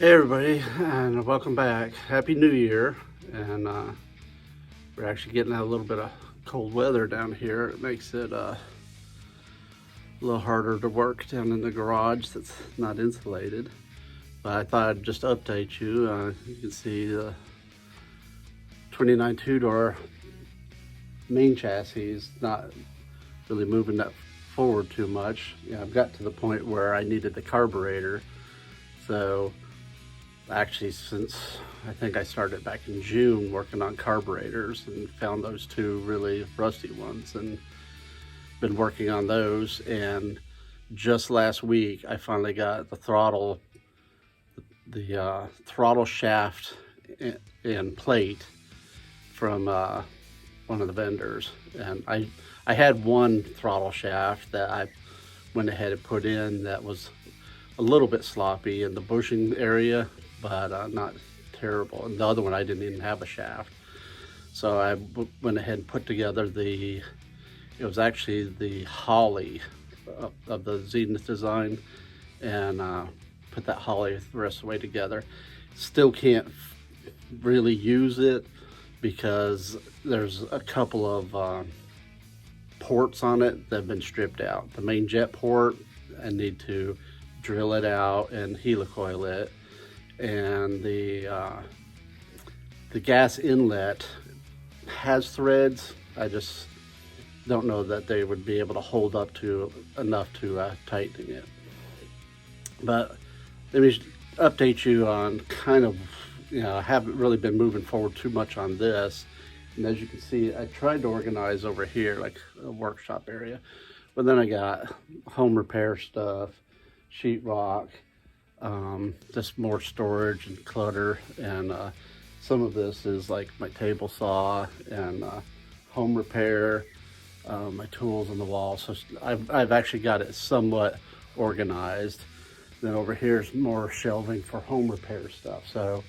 Hey everybody, and welcome back. Happy New Year. And we're actually getting a little bit of cold weather down here. It makes it a little harder to work down in the garage that's not insulated. But I thought I'd just update you. You can see the 29 two-door main chassis is not really moving that forward too much. I've got to the point where I needed the carburetor. So actually, since I think I started back in June working on carburetors and found those two really rusty ones and been working on those. And just last week I finally got the throttle shaft and plate from one of the vendors. And I had one throttle shaft that I went ahead and put in that was a little bit sloppy in the bushing area, but not terrible. And the other one, I didn't even have a shaft. So I went ahead and put together it was actually the Holly of the Zenith design, and put that Holly the rest of the way together. Still can't really use it because there's a couple of ports on it that have been stripped out. The main jet port, I need to drill it out and helicoil it, and the gas inlet has threads. I just don't know that they would be able to hold up to enough to tighten it. But let me update you on kind of, I haven't really been moving forward too much on this. And as you can see, I tried to organize over here like a workshop area, but then I got home repair stuff, sheetrock, just more storage and clutter, and some of this is like my table saw and home repair, my tools on the wall. So I've actually got it somewhat organized. Then over here is more shelving for home repair stuff. So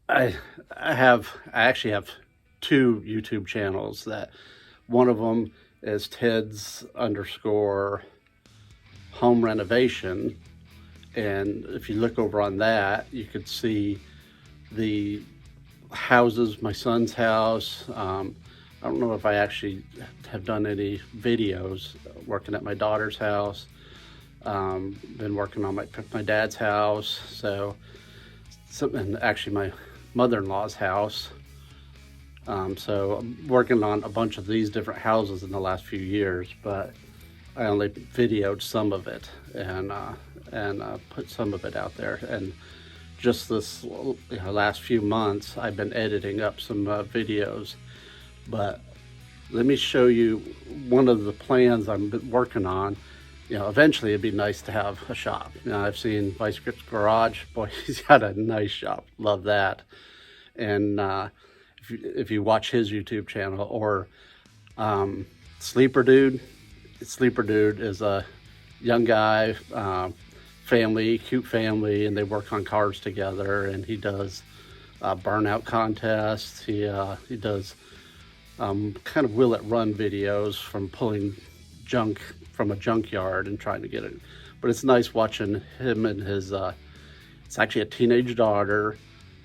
I actually have two YouTube channels. That one of them is Teds Home Renovation, and if you look over on that, you could see the houses, my son's house. I don't know if I actually have done any videos working at my daughter's house. Been working on my dad's house, and actually my mother-in-law's house. So I'm working on a bunch of these different houses in the last few years, but I only videoed some of it and put some of it out there. And just this last few months, I've been editing up some videos. But let me show you one of the plans I'm working on. Eventually it'd be nice to have a shop. I've seen Vice Grip's garage. Boy, he's got a nice shop. Love that. And if you watch his YouTube channel, or Sleeper Dude is a young guy, cute family, and they work on cars together. And he does burnout contests. He does kind of will it run videos from pulling junk from a junkyard and trying to get it. But it's nice watching him and his it's actually a teenage daughter,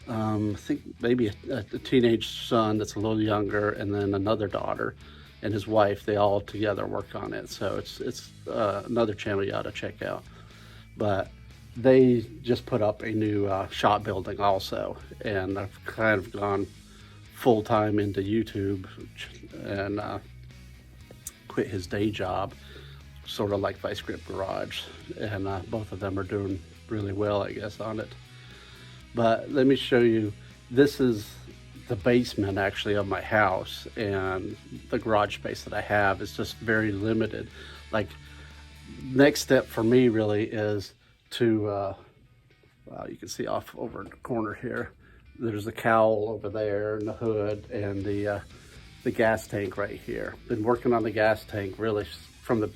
I think maybe a teenage son that's a little younger, and then another daughter and his wife. They all together work on it. So it's another channel you ought to check out. But they just put up a new shop building also, and I've kind of gone full-time into YouTube and quit his day job, sort of like Vice Grip Garage, and both of them are doing really well, I guess, on it. But let me show you, this is the basement actually of my house, and the garage space that I have is just very limited. Like, next step for me really is to you can see off over in the corner here, there's the cowl over there and the hood and the gas tank right here. Been working on the gas tank really from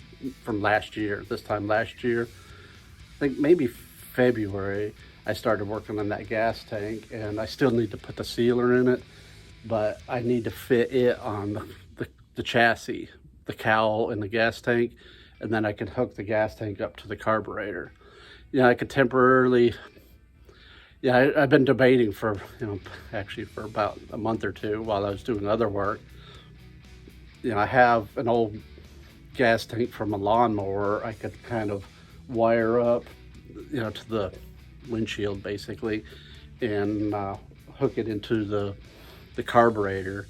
last year. This time last year, I think maybe February, I started working on that gas tank, and I still need to put the sealer in it, but I need to fit it on the chassis, the cowl and the gas tank, and then I can hook the gas tank up to the carburetor. I could temporarily, I've been debating for, actually for about a month or two while I was doing other work. I have an old gas tank from a lawnmower. I could kind of wire up, to the windshield basically, and hook it into the carburetor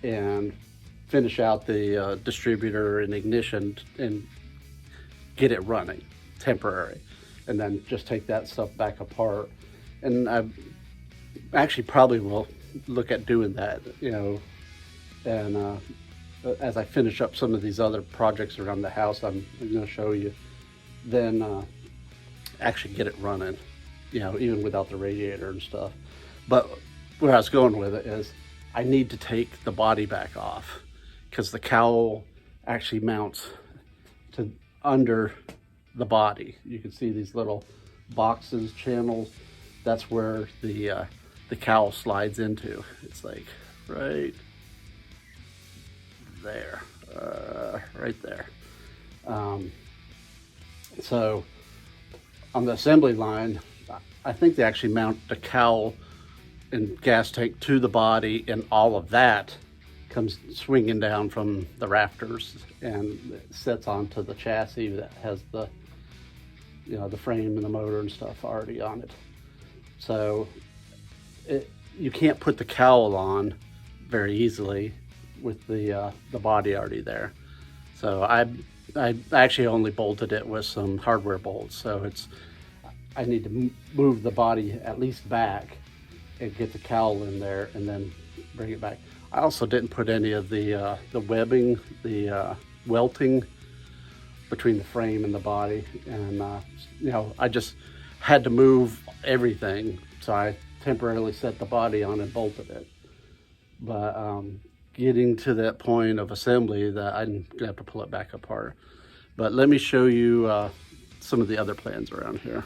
and finish out the distributor and ignition and get it running temporary, and then just take that stuff back apart. And I actually probably will look at doing that, and as I finish up some of these other projects around the house I'm going to show you, then actually get it running, even without the radiator and stuff. But where I was going with it is I need to take the body back off, because the cowl actually mounts to under the body. You can see these little boxes, channels. That's where the cowl slides into. It's like right there, right there. So on the assembly line, I think they actually mount the cowl and gas tank to the body, and all of that comes swinging down from the rafters and sets onto the chassis that has the the frame and the motor and stuff already on it. So you can't put the cowl on very easily with the body already there. So I actually only bolted it with some hardware bolts. So I need to move the body at least back and get the cowl in there and then bring it back. I also didn't put any of the webbing, the welting between the frame and the body, and I just had to move everything, so I temporarily set the body on and bolted it. But getting to that point of assembly that I'm gonna have to pull it back apart. But let me show you some of the other plans around here.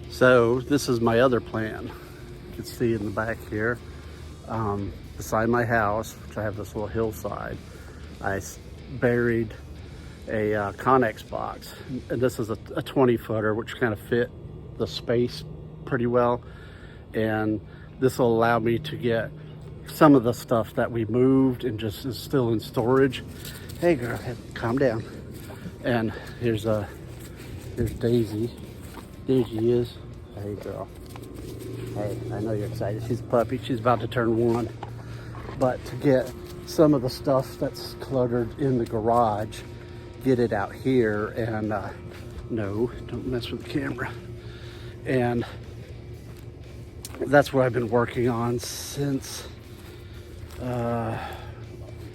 So this is my other plan. You can see in the back here, beside my house, which I have this little hillside, I buried a Connex box. And this is a 20 footer, which kind of fit the space pretty well. And this will allow me to get some of the stuff that we moved and just is still in storage. Hey girl, calm down. And here's Daisy. There she is. Hey girl. Hey, I know you're excited. She's a puppy. She's about to turn 1. But to get some of the stuff that's cluttered in the garage, get it out here, and no, don't mess with the camera. And that's what I've been working on since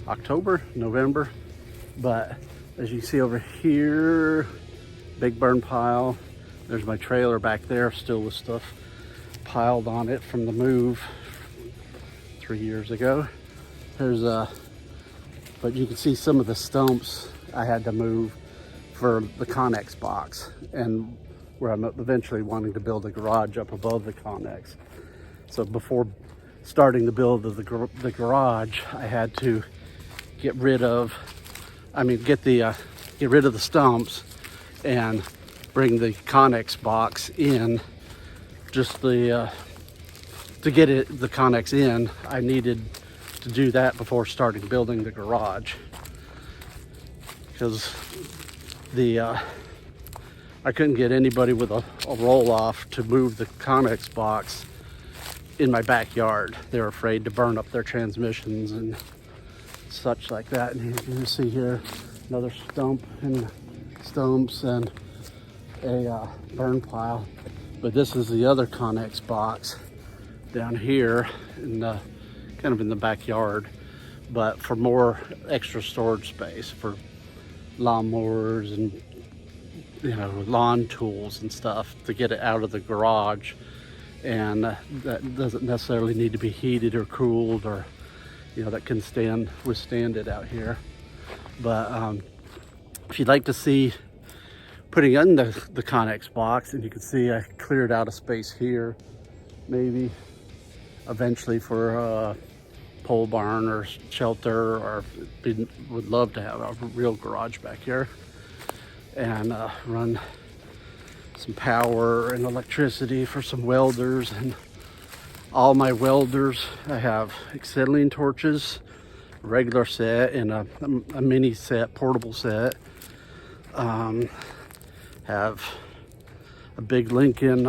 October, November. But as you see over here, big burn pile. There's my trailer back there, still with stuff piled on it from the move 3 years ago. But you can see some of the stumps I had to move for the Connex box, and where I'm eventually wanting to build a garage up above the Connex. So before starting the build of the garage, I had to get rid of the stumps and bring the Connex box in. Just to get the Connex in, I needed to do that before starting building the garage, because I couldn't get anybody with a roll-off to move the Connex box in my backyard. They were afraid to burn up their transmissions and such like that. And you can see here another stump and stumps and a burn pile. But this is the other Connex box down here in kind of in the backyard, but for more extra storage space for lawnmowers and lawn tools and stuff, to get it out of the garage. And that doesn't necessarily need to be heated or cooled, or that can withstand it out here. But if you'd like to see putting in the Connex box, and you can see I cleared out a space here, maybe eventually for a pole barn or shelter, or would love to have a real garage back here and run some power and electricity for some welders. And all my welders, I have acetylene torches, regular set, and a mini set, portable set. Have a big Lincoln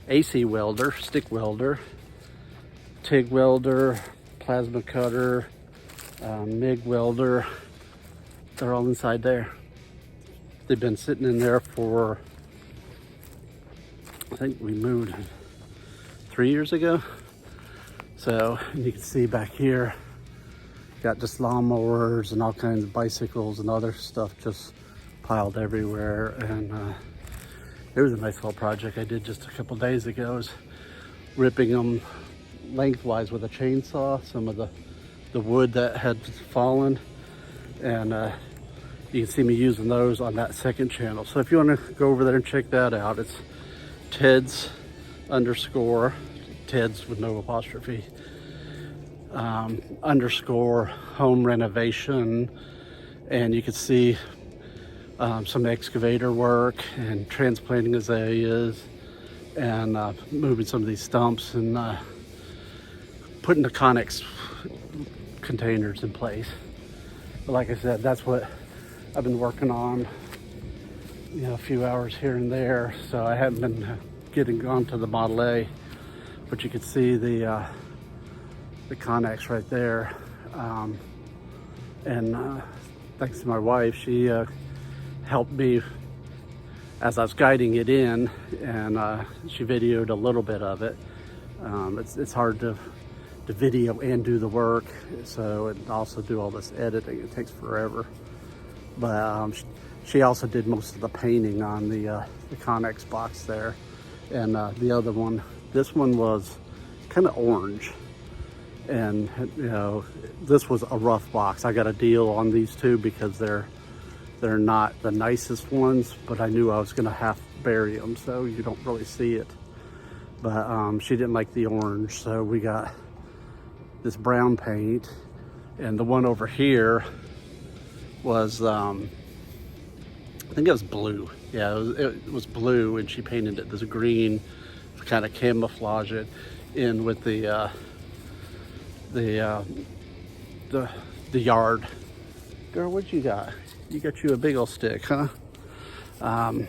AC welder, stick welder, TIG welder, plasma cutter, MIG welder. They're all inside there. They've been sitting in there for, I think we moved 3 years ago. So, and you can see back here, got just lawnmowers and all kinds of bicycles and other stuff just piled everywhere. And it was a nice little project I did just a couple days ago. I was ripping them lengthwise with a chainsaw, some of the wood that had fallen. And you can see me using those on that second channel. So if you want to go over there and check that out, it's Teds _ Teds with no apostrophe _ home renovation. And you can see some excavator work and transplanting azaleas and moving some of these stumps and putting the Connex containers in place. But like I said, that's what I've been working on, you know, a few hours here and there. So I haven't been getting on to the Model A, but you can see the Connex right there. And thanks to my wife, she helped me as I was guiding it in, and she videoed a little bit of it. It's hard to video and do the work, so and also do all this editing. It takes forever. But she also did most of the painting on the Connex box there. And the other one, this one was kind of orange. And you know, this was a rough box. I got a deal on these two because they're not the nicest ones, but I knew I was gonna have to bury them, so you don't really see it. But she didn't like the orange, so we got this brown paint. And the one over here was, I think it was blue. Yeah, it was blue, and she painted it this green to kind of camouflage it in with the yard. Girl, what you got? You got you a big old stick, huh? All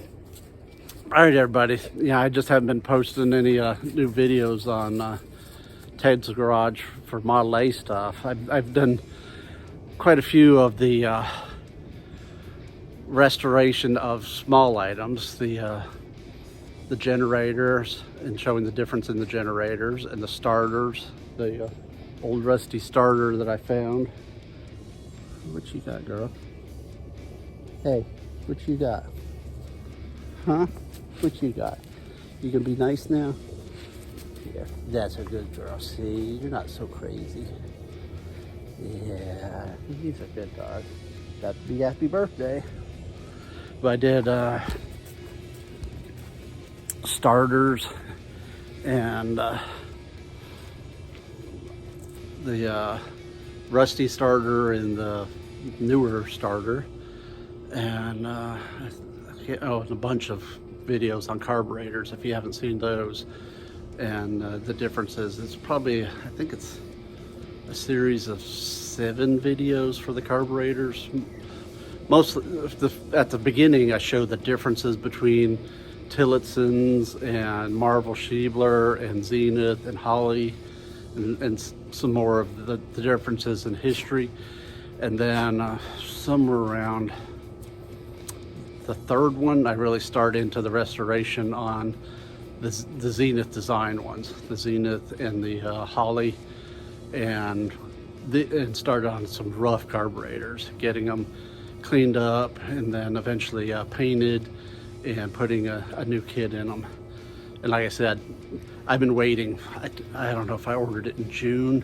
right, everybody. Yeah, I just haven't been posting any new videos on Ted's Garage for Model A stuff. I've done quite a few of the restoration of small items, the generators, and showing the difference in the generators and the starters, the old rusty starter that I found. What you got, girl? Hey, what you got? Huh? What you got? You gonna be nice now? Yeah, that's a good girl. See, you're not so crazy. Yeah, he's a good dog. Got to be happy birthday. But I did starters and the rusty starter and the newer starter, and and a bunch of videos on carburetors if you haven't seen those. And the differences, it's probably, I think it's a series of 7 videos for the carburetors. Mostly at the beginning I showed the differences between Tillotson's and Marvel Schiebler and Zenith and Holly, and some more of the differences in history. And then somewhere around the third one, I really started into the restoration on the Zenith design ones, the Zenith and the Holly, and started on some rough carburetors, getting them cleaned up and then eventually painted and putting a new kit in them. And like I said, I've been waiting. I don't know if I ordered it in June,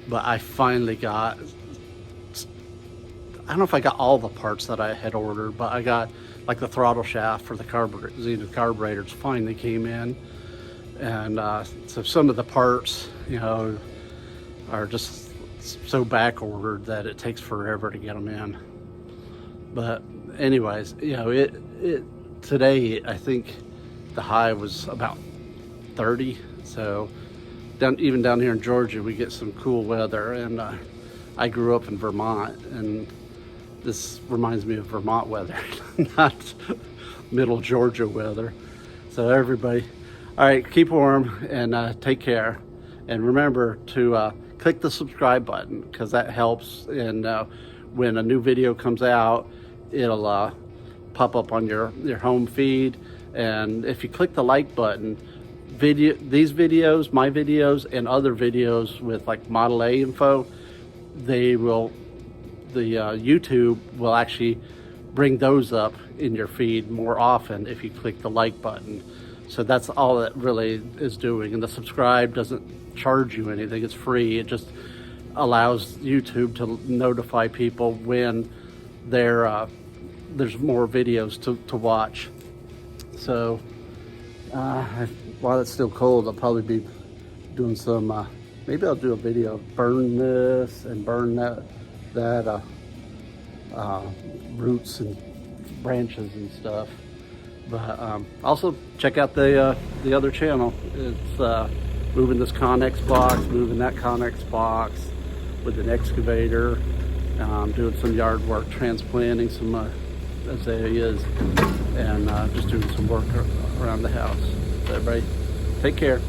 but I finally got, I don't know if I got all the parts that I had ordered, but I got like the throttle shaft for the Zenith carburetors finally came in. And so some of the parts, you know, are just so back ordered that it takes forever to get them in. But anyways, you know, today I think the high was about 30. So even down here in Georgia, we get some cool weather. And I grew up in Vermont, and this reminds me of Vermont weather, not middle Georgia weather. So everybody, all right, keep warm and take care. And remember to click the subscribe button, because that helps. And when a new video comes out, it'll pop up on your home feed. And if you click the like button, these videos, my videos, and other videos with like Model A info, YouTube will actually bring those up in your feed more often if you click the like button. So that's all that really is doing. And the subscribe doesn't charge you anything, it's free. It just allows YouTube to notify people when there's more videos to watch. So while it's still cold, I'll probably be doing some maybe I'll do a video of burn this and burn that roots and branches and stuff. But also check out the other channel. It's moving this Connex box, moving that Connex box with an excavator, doing some yard work, transplanting some azaleas, and just doing some work around the house. So everybody, take care.